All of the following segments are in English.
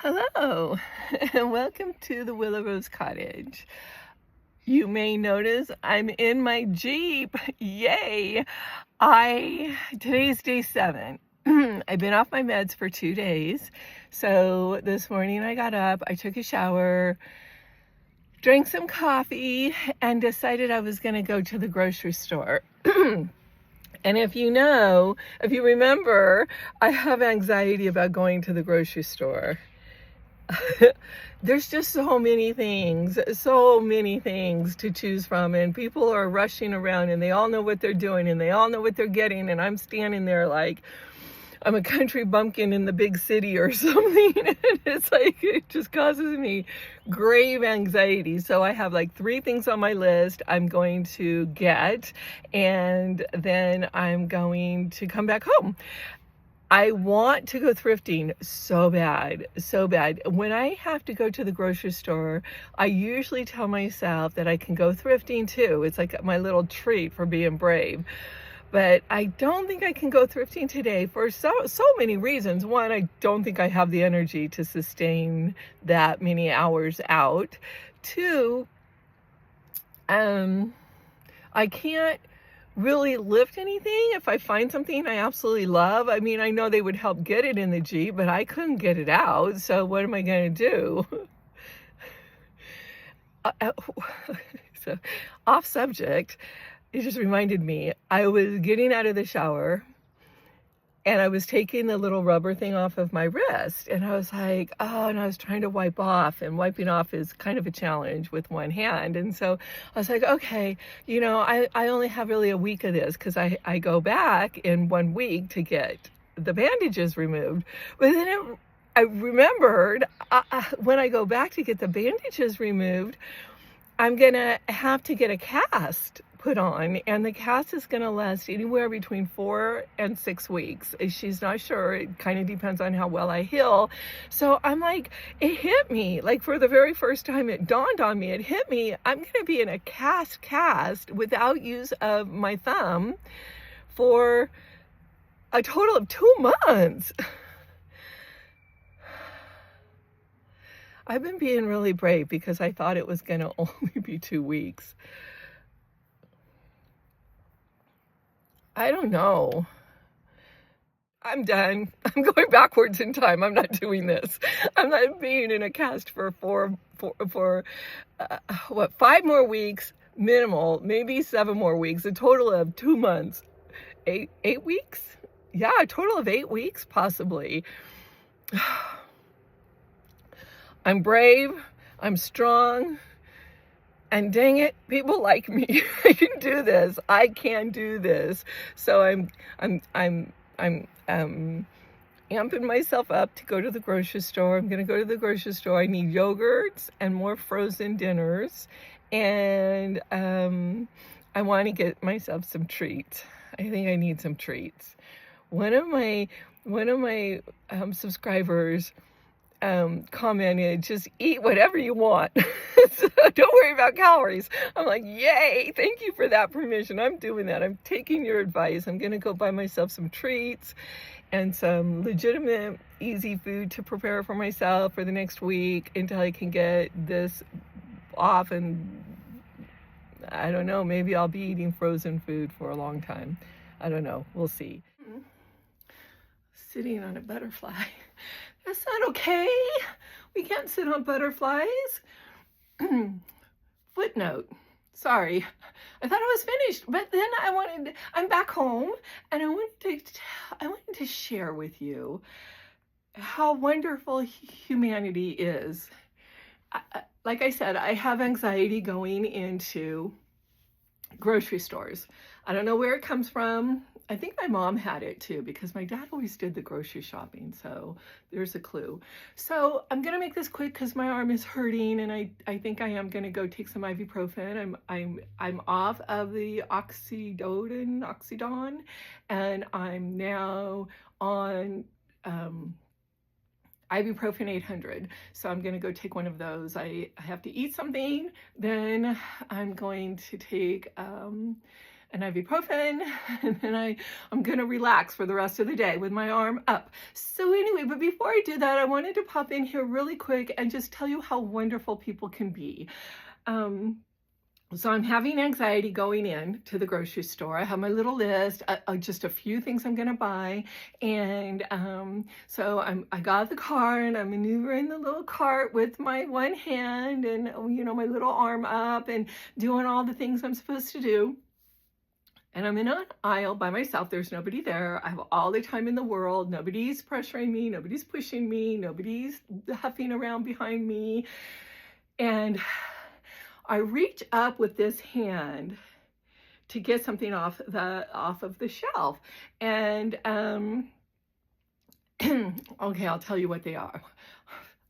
Hello, and welcome to the Willow Rose Cottage. You may notice I'm in my Jeep. Yay! Today's day 7. I've been off my meds for 2 days. So this morning I got up, I took a shower, drank some coffee, and decided I was going to go to the grocery store. And if you remember, I have anxiety about going to the grocery store. There's just so many things to choose from, and people are rushing around and they all know what they're doing and they all know what they're getting, and I'm standing there like I'm a country bumpkin in the big city or something. And it's like, it just causes me grave anxiety. So I have like 3 things on my list I'm going to get, and then I'm going to come back home. I want to go thrifting so bad. When I have to go to the grocery store, I usually tell myself that I can go thrifting too. It's like my little treat for being brave. But I don't think I can go thrifting today for so many reasons. One, I don't think I have the energy to sustain that many hours out. 2, I can't really lift anything if I find something I absolutely love. I mean, I know they would help get it in the Jeep, but I couldn't get it out. So what am I going to do? So off subject, it just reminded me, I was getting out of the shower and I was taking the little rubber thing off of my wrist, and I was like, and I was trying to wipe off, and wiping off is kind of a challenge with one hand. And so I was like, okay, I only have really a week of this, because I go back in 1 week to get the bandages removed. But then I remembered, when I go back to get the bandages removed, I'm gonna have to get a cast put on, and the cast is going to last anywhere between 4 and 6 weeks. She's not sure. It kind of depends on how well I heal. So I'm like, it hit me, like for the very first time it dawned on me, it hit me, I'm going to be in a cast without use of my thumb for a total of 2 months. I've been being really brave because I thought it was going to only be 2 weeks. I don't know. I'm done. I'm going backwards in time. I'm not doing this. I'm not being in a cast for 5 more weeks, minimal, maybe 7 more weeks, a total of 2 months. 8 weeks? Yeah, a total of 8 weeks, possibly. I'm brave. I'm strong. And dang it, people like me. I can do this. I can do this. So I'm amping myself up to go to the grocery store. I'm going to go to the grocery store. I need yogurts and more frozen dinners, and I want to get myself some treats. I think I need some treats. One of my subscribers commented, just eat whatever you want. So don't worry about calories. I'm like, yay, thank you for that permission. I'm doing that. I'm taking your advice. I'm going to go buy myself some treats and some legitimate, easy food to prepare for myself for the next week until I can get this off. And I don't know, maybe I'll be eating frozen food for a long time. I don't know. We'll see. Sitting on a butterfly. That's not okay. We can't sit on butterflies. Footnote. Sorry. I thought I was finished, but then I'm back home, and I wanted to share with you how wonderful humanity is. Like I said, I have anxiety going into grocery stores. I don't know where it comes from. I think my mom had it too, because my dad always did the grocery shopping. So there's a clue. So I'm going to make this quick because my arm is hurting, and I think I am going to go take some ibuprofen. I'm off of the oxydon, and I'm now on ibuprofen 800. So I'm going to go take one of those. I have to eat something. Then I'm going to take and ibuprofen, and then I'm gonna relax for the rest of the day with my arm up. So anyway, but before I do that, I wanted to pop in here really quick and just tell you how wonderful people can be. So I'm having anxiety going in to the grocery store. I have my little list, just a few things I'm gonna buy. And so I got the car and I'm maneuvering the little cart with my one hand and, you know, my little arm up and doing all the things I'm supposed to do. And I'm in an aisle by myself. There's nobody there. I have all the time in the world. Nobody's pressuring me. Nobody's pushing me. Nobody's huffing around behind me. And I reach up with this hand to get something off of the shelf. And okay, I'll tell you what they are.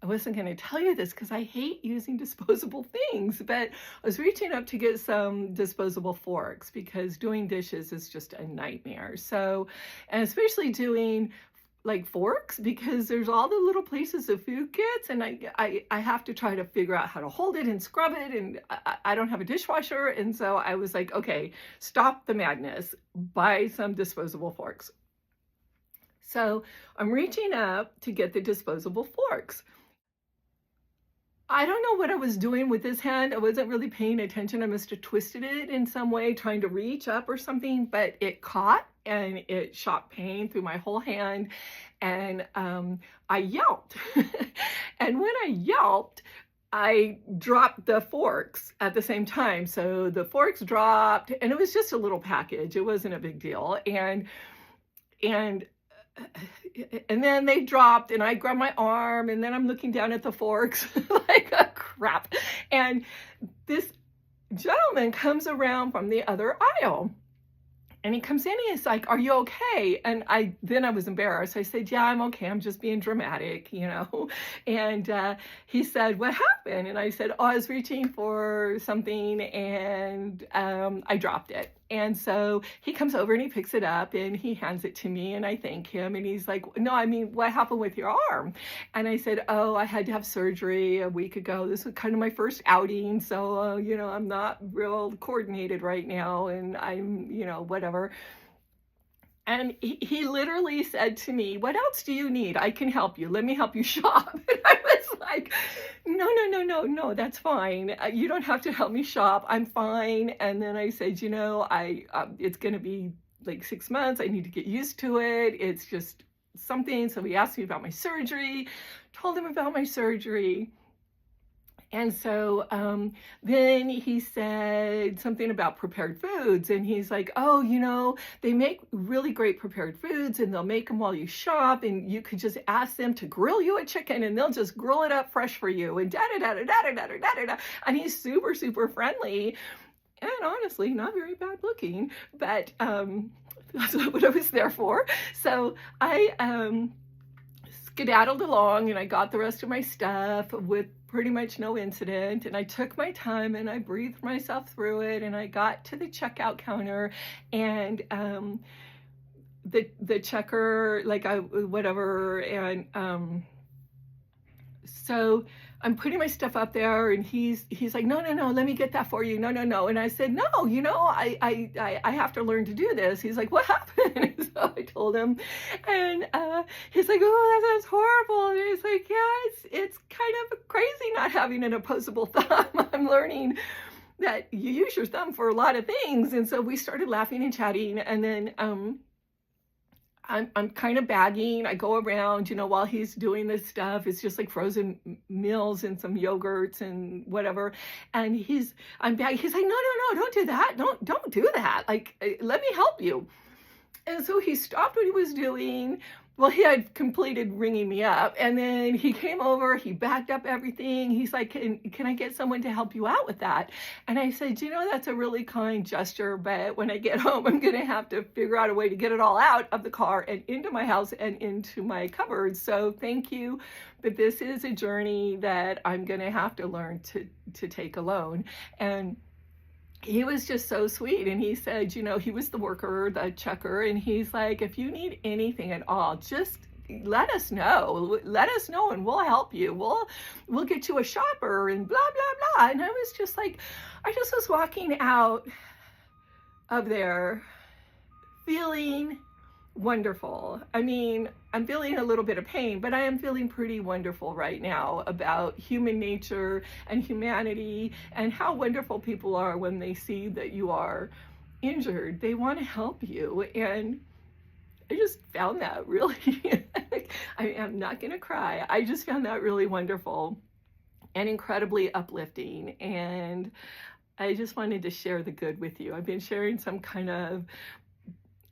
I wasn't going to tell you this because I hate using disposable things, but I was reaching up to get some disposable forks because doing dishes is just a nightmare. So, and especially doing like forks, because there's all the little places the food gets, and I have to try to figure out how to hold it and scrub it, and I don't have a dishwasher, and so I was like, okay, stop the madness, buy some disposable forks. So I'm reaching up to get the disposable forks. I don't know what I was doing with this hand. I wasn't really paying attention. I must have twisted it in some way, trying to reach up or something, but it caught and it shot pain through my whole hand. And I yelped. And when I yelped, I dropped the forks at the same time. So the forks dropped, and it was just a little package. It wasn't a big deal. And then they dropped, and I grabbed my arm, and then I'm looking down at the forks like a crap. And this gentleman comes around from the other aisle, and he comes in and he's like, "Are you okay?" And then I was embarrassed. I said, "Yeah, I'm okay. I'm just being dramatic, you know." And he said, "What happened?" And I said, "Oh, I was reaching for something and I dropped it." And so he comes over and he picks it up and he hands it to me, and I thank him. And he's like, "No, I mean, what happened with your arm?" And I said, "Oh, I had to have surgery a week ago. This was kind of my first outing. So, you know, I'm not real coordinated right now, and I'm, you know, whatever." And he literally said to me, "What else do you need? I can help you. Let me help you shop." And I was like, no, that's fine. You don't have to help me shop. I'm fine. And then I said, "You know, it's going to be like 6 months. I need to get used to it. It's just something." So he asked me about my surgery, told him about my surgery. And so then he said something about prepared foods, and he's like, "Oh, you know, they make really great prepared foods, and they'll make them while you shop, and you could just ask them to grill you a chicken, and they'll just grill it up fresh for you, and da-da-da-da-da-da-da-da-da." And he's super, super friendly, and honestly, not very bad looking, but that's not what I was there for. So I skedaddled along, and I got the rest of my stuff with pretty much no incident, and I took my time and I breathed myself through it, and I got to the checkout counter, and the checker, like whatever, and so I'm putting my stuff up there, and he's like, no, let me get that for you. No. And I said, "No, you know, I have to learn to do this." He's like, "What happened?" And so I told him, and he's like, "Oh, that sounds horrible." And he's like, "Yeah, it's kind of crazy not having an opposable thumb. I'm learning that you use your thumb for a lot of things." And so we started laughing and chatting, and then I'm kind of bagging. I go around, you know, while he's doing this stuff. It's just like frozen meals and some yogurts and whatever. And I'm bagging. He's like, no, don't do that. Don't do that. Like, let me help you. And so he stopped what he was doing. Well, he had completed ringing me up, and then he came over, he backed up everything. He's like, can I get someone to help you out with that? And I said, "You know, that's a really kind gesture, but when I get home, I'm going to have to figure out a way to get it all out of the car and into my house and into my cupboards. So thank you, but this is a journey that I'm going to have to learn to take alone." And he was just so sweet, and he said, you know, he was the worker, the checker, and he's like, "If you need anything at all, just let us know, and we'll help you. We'll get you a shopper," and blah, blah, blah. And I was just like, I just was walking out up there feeling wonderful. I mean, I'm feeling a little bit of pain, but I am feeling pretty wonderful right now about human nature and humanity and how wonderful people are when they see that you are injured. They want to help you. And I just found that really, I am not going to cry. I just found that really wonderful and incredibly uplifting. And I just wanted to share the good with you. I've been sharing some kind of,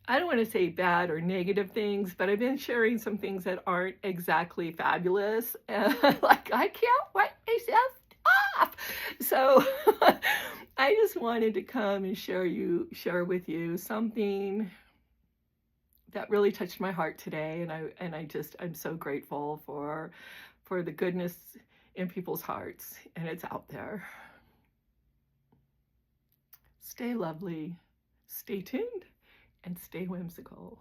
I don't want to say bad or negative things, but I've been sharing some things that aren't exactly fabulous. Like, I can't wipe myself off. So I just wanted to come and share with you something that really touched my heart today. And I'm so grateful for the goodness in people's hearts, and it's out there. Stay lovely, stay tuned, and stay whimsical.